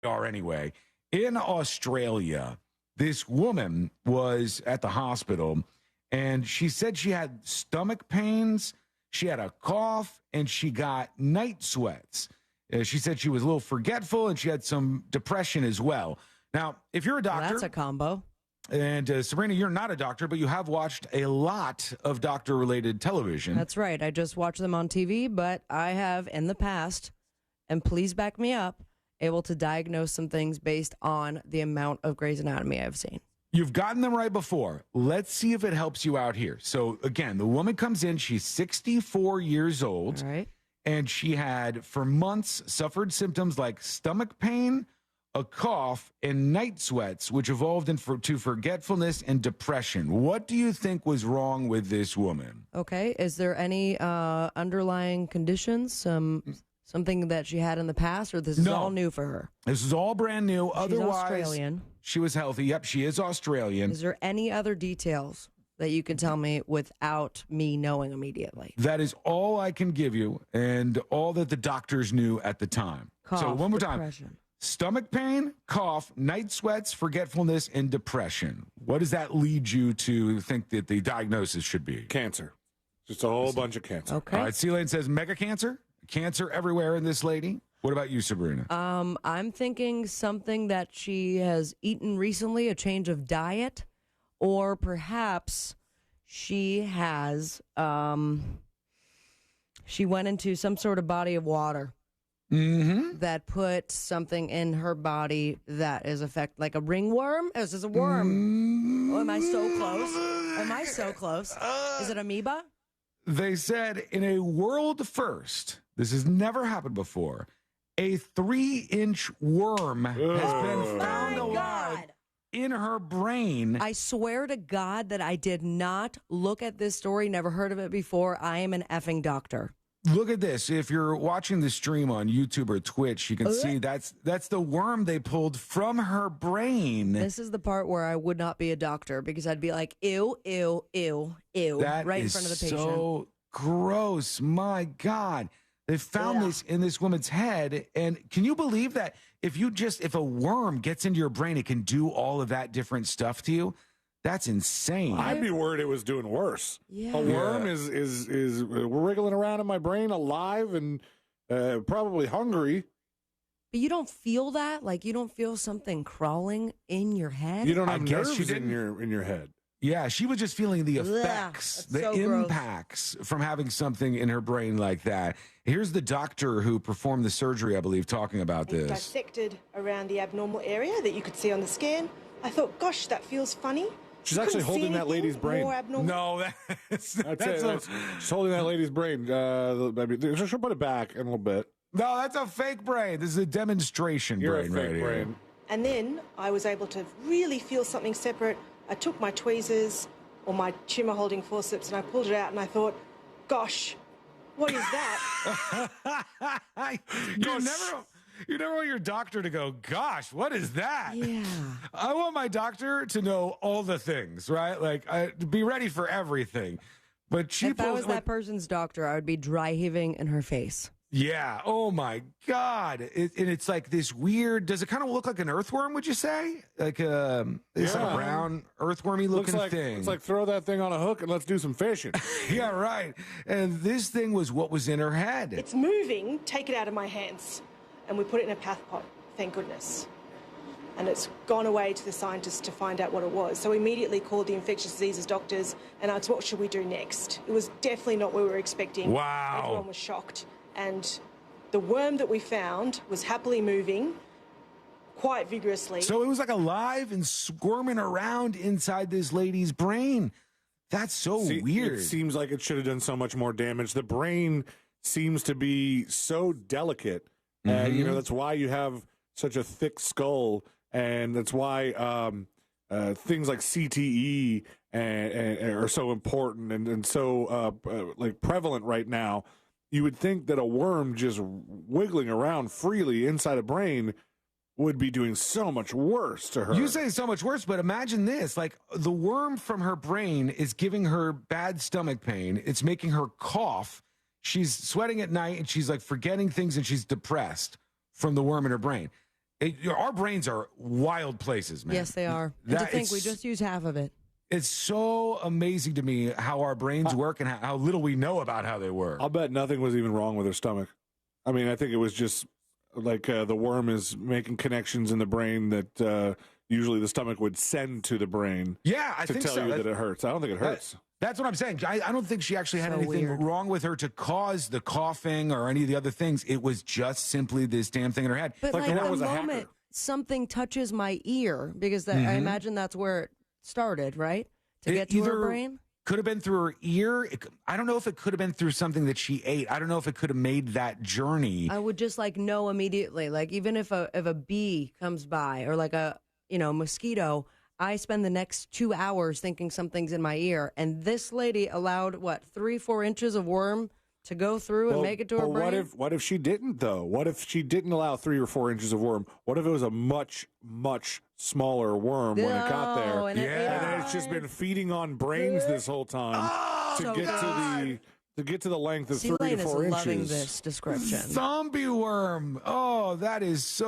are anyway. In Australia, this woman was at the hospital and she said she had stomach pains, she had a cough, and she got night sweats. She said she was a little forgetful and she had some depression as well. Now, if you're a doctor, That's a combo. and Sabrina, you're not a doctor, but you have watched a lot of doctor-related television. That's right. I just watch them on TV, but I have in the past, and please back me up, able to diagnose some things based on the amount of Grey's Anatomy I've seen. You've gotten them right before. Let's see if it helps you out here. So, again, the woman comes in. She's 64 years old. All right. And she had, for months, suffered symptoms like stomach pain, a cough, and night sweats, which evolved into forgetfulness and depression. What do you think was wrong with this woman? Okay. Is there any underlying conditions, something that she had in the past, or this is all new for her? This is all brand new. She's Otherwise, Australian. She was healthy. Yep, she is Australian. Is there any other details that you can tell me without me knowing immediately? That is all I can give you and all that the doctors knew at the time. Cough, so one more depression. time. Stomach pain, cough, night sweats, forgetfulness, and depression. What does that lead you to think that the diagnosis should be? Cancer. Just a whole bunch of cancer. Okay. All right, C-Lane says mega cancer. Cancer everywhere in this lady. What about you, Sabrina? I'm thinking something that she has eaten recently, a change of diet, or perhaps she has she went into some sort of body of water that put something in her body that is like a ringworm. Is this a worm? Oh, am I so close? Am I so close? Is it amoeba? They said in a world first, this has never happened before, a 3-inch worm has been found My alive God. in her brain. I swear to God that I did not look at this story, never heard of it before. I am an effing doctor. Look at this. If you're watching the stream on YouTube or Twitch, you can see that's the worm they pulled from her brain. This is the part where I would not be a doctor because I'd be like, ew, ew, ew, ew, That right in is front of the patient. so gross. My God. They found this in this woman's head. And can you believe that if a worm gets into your brain, it can do all of that different stuff to you? That's insane. I'd be worried it was doing worse. Yeah. A worm is wriggling around in my brain, alive and probably hungry. But you don't feel that? Like you don't feel something crawling in your head? You don't I have guess she nerves in didn't. your head. Yeah, she was just feeling the effects, that's the so gross. impacts from having something in her brain like that. Here's the doctor who performed the surgery, I believe, talking about It's this. dissected around the abnormal area that you could see on the scan. I thought, gosh, that feels funny. She's You actually couldn't see holding that anything lady's brain. more abnormal? No, She's holding that lady's brain. Maybe she'll put it back in a little bit. no, that's a fake brain. This is a demonstration You're brain a fake right here. brain. And then I was able to really feel something separate. I took my tweezers or my tumor holding forceps and I pulled it out and I thought, gosh, what is that? You never want your doctor to go, gosh, what is that? Yeah. I want my doctor to know all the things, right? Like, be ready for everything. But she If I was pulls, that person's doctor, I would be dry heaving in her face. yeah. Oh my God. And it's like this weird. Does it kind of look like an earthworm? Would you say like it's like a Yeah. brown earthwormy looking thing? It's like throw that thing on a hook and let's do some fishing. yeah, right. And this thing was what was in her head. It's moving, take it out of my hands. And we put it in a path pot, thank goodness. And it's gone away to the scientists to find out what it was. So we immediately called the infectious diseases doctors and asked, what should we do next? It was definitely not what we were expecting. Wow. Everyone was shocked. And the worm that we found was happily moving quite vigorously. So it was like alive and squirming around inside this lady's brain. That's so See, weird. It seems like it should have done so much more damage. The brain seems to be so delicate. That's why you have such a thick skull, and that's why things like CTE are so important and so like prevalent right now. You would think that a worm just wiggling around freely inside a brain would be doing so much worse to her. You say so much worse, but imagine this. Like, the worm from her brain is giving her bad stomach pain. It's making her cough. She's sweating at night, and she's, like, forgetting things, and she's depressed from the worm in her brain. Our brains are wild places, man. Yes, they are. And to That- think we it's- just use half of it. It's so amazing to me how our brains work and how little we know about how they work. I'll bet nothing was even wrong with her stomach. I mean, I think it was just like the worm is making connections in the brain that usually the stomach would send to the brain Yeah, I to think tell so. you that it hurts. I don't think it hurts. That's what I'm saying. I don't think she actually had So anything weird. wrong with her to cause the coughing or any of the other things. It was just simply this damn thing in her head. But Like like, the one the was a hacker. moment something touches my ear, because I imagine that's where it started, right? To It get to her either brain. Could have been through her ear. I don't know if it could have been through something that she ate. I don't know if it could have made that journey. I would just like know immediately. Like even if a bee comes by or like a mosquito, I spend the next 2 hours thinking something's in my ear. And this lady allowed 3-4 inches of worm to go through and make it to her but brain. what if she didn't though? What if she didn't allow 3 or 4 inches of worm? What if it was a much smaller worm when it got there? No, and it Yeah. And then it's just been feeding on brains this whole time to so get good. to get to the length of C 3 Lane to is 4 loving inches. this description. Zombie worm. Oh, that is so